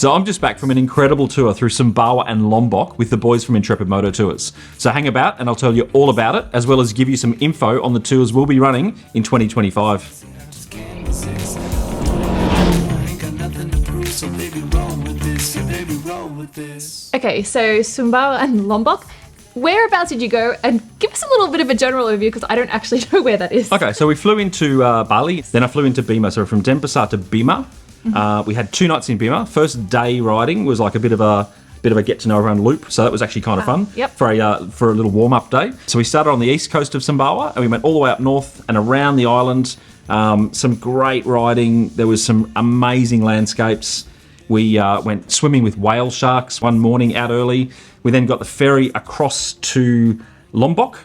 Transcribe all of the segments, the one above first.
So I'm just back from an incredible tour through Sumbawa and Lombok with the boys from Intrepid Moto Tours. So hang about and I'll tell you all about it, as well as give you some info on the tours we'll be running in 2025. Okay, so Sumbawa and Lombok. Whereabouts did you go? And give us a little bit of a general overview because I don't actually know where that is. Okay, so we flew into Bali, then I flew into Bima. So from Denpasar to Bima. We had 2 nights in Bima. First day riding was like a bit of a get to know everyone loop, so that was actually kind of fun. Yep. For a little warm up day. So we started on the east coast of Sumbawa and we went all the way up north and around the island. Some great riding. There was some amazing landscapes. We went swimming with whale sharks one morning out early. We then got the ferry across to Lombok.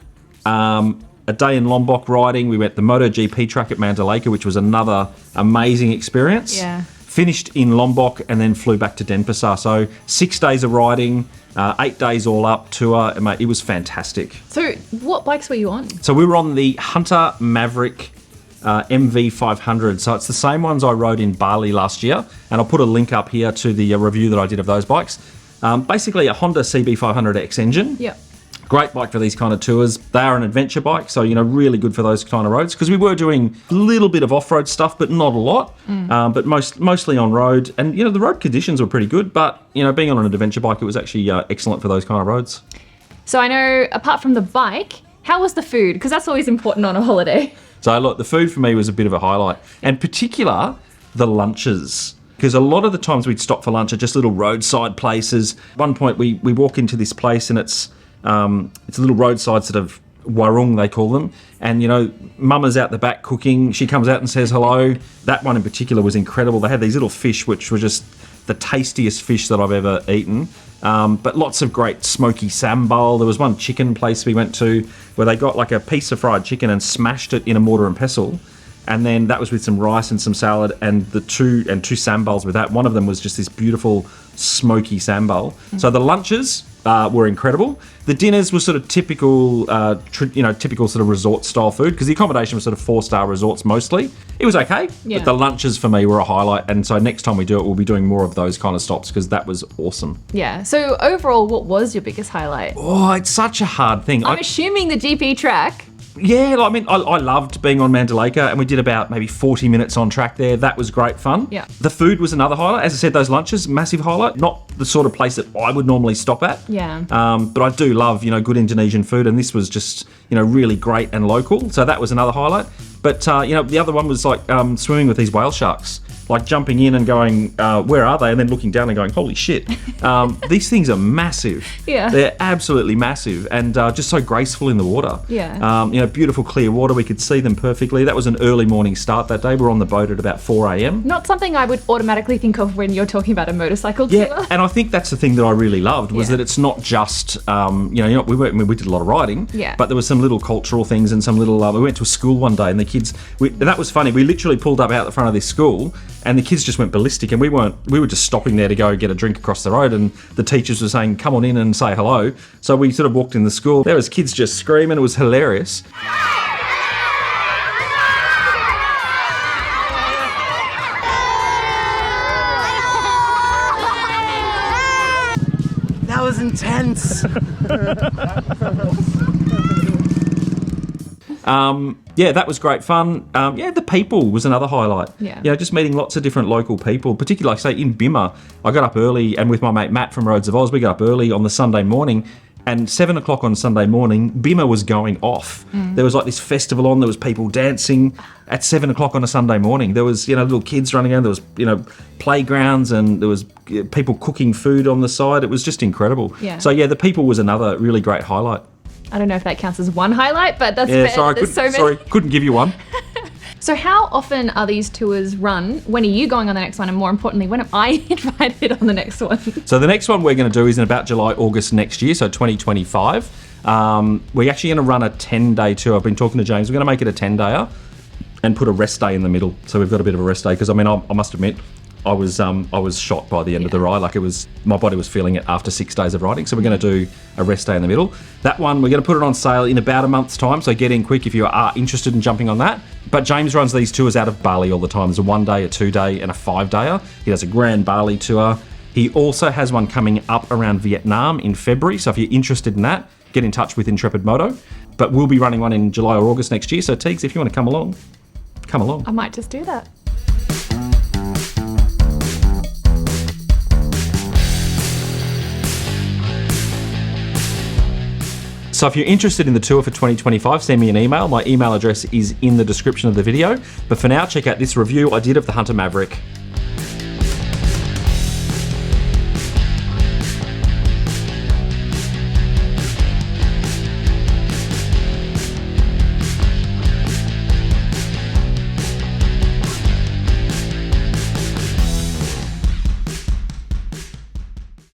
A day in Lombok riding. We went the MotoGP track at Mandalika, which was another amazing experience. Yeah. Finished in Lombok and then flew back to Denpasar. So 6 days of riding, 8 days all up tour. Mate, it was fantastic. So what bikes were you on? So we were on the Hunter Maverick MV500. So it's the same ones I rode in Bali last year. And I'll put a link up here to the review that I did of those bikes. Basically a Honda CB500X engine. Yeah. Great bike for these kind of tours. They are an adventure bike, so, really good for those kind of roads. Because we were doing a little bit of off-road stuff, but not a lot. But mostly on road. And, the road conditions were pretty good. But, being on an adventure bike, it was actually excellent for those kind of roads. So I know, apart from the bike, how was the food? Because that's always important on a holiday. So, look, the food for me was a bit of a highlight. And in particular, the lunches. Because a lot of the times we'd stop for lunch at just little roadside places. At one point, we walk into this place and it's a little roadside sort of warung, they call them. And, Mama's out the back cooking. She comes out and says hello. That one in particular was incredible. They had these little fish, which were just the tastiest fish that I've ever eaten. But lots of great smoky sambal. There was one chicken place we went to where they got like a piece of fried chicken and smashed it in a mortar and pestle. And then that was with some rice and some salad and two sambals with that. One of them was just this beautiful smoky sambal. So the lunches were incredible. The dinners were sort of typical sort of resort style food because the accommodation was sort of 4-star resorts mostly. It was okay, yeah. But the lunches for me were a highlight. And so next time we do it, we'll be doing more of those kind of stops because that was awesome. Yeah. So overall, what was your biggest highlight? Oh, it's such a hard thing. I'm assuming the GP track. Yeah, I loved being on Mandalika and we did about maybe 40 minutes on track there. That was great fun. Yeah. The food was another highlight. As I said, those lunches, massive highlight. Not the sort of place that I would normally stop at. Yeah. But I do love, good Indonesian food and this was just, really great and local. So that was another highlight. But, the other one was like swimming with these whale sharks. Like jumping in and going, where are they? And then looking down and going, holy shit. These things are massive. Yeah. They're absolutely massive and just so graceful in the water. Yeah. Beautiful clear water. We could see them perfectly. That was an early morning start that day. We were on the boat at about 4 a.m. Not something I would automatically think of when you're talking about a motorcycle tour. Yeah, and I think that's the thing that I really loved was that it's not just, we did a lot of riding, but there were some little cultural things and some little, we went to a school one day and the kids, that was funny. We literally pulled up out the front of this school and the kids just went ballistic and we were just stopping there to go get a drink across the road and the teachers were saying, come on in and say hello. So we sort of walked in the school. There was kids just screaming. It was hilarious. That was intense. That was great fun. The people was another highlight. Yeah. Just meeting lots of different local people, particularly, like, say, in Bima. I got up early, and with my mate Matt from Roads of Oz, we got up early on the Sunday morning, and 7 o'clock on Sunday morning, Bima was going off. There was like this festival on, there was people dancing at 7 o'clock on a Sunday morning. There was, little kids running around, there was, playgrounds, and there was people cooking food on the side. It was just incredible. Yeah. So, the people was another really great highlight. I don't know if that counts as one highlight, but that's fair. Sorry, Couldn't give you one. So how often are these tours run? When are you going on the next one? And more importantly, when am I invited on the next one? So the next one we're going to do is in about July, August next year, so 2025. We're actually going to run a 10-day tour. I've been talking to James. We're going to make it a 10-dayer and put a rest day in the middle. So we've got a bit of a rest day because, I must admit, I was shot by the end of the ride. Like, my body was feeling it after 6 days of riding. So we're going to do a rest day in the middle. That one, we're going to put it on sale in about a month's time. So get in quick if you are interested in jumping on that. But James runs these tours out of Bali all the time. There's a 1-day, a 2-day and a 5-dayer. He does a grand Bali tour. He also has one coming up around Vietnam in February. So if you're interested in that, get in touch with Intrepid Moto. But we'll be running one in July or August next year. So Teagues, if you want to come along, come along. I might just do that. So if you're interested in the tour for 2025, send me an email. My email address is in the description of the video. But for now, check out this review I did of the Hunter Maverick.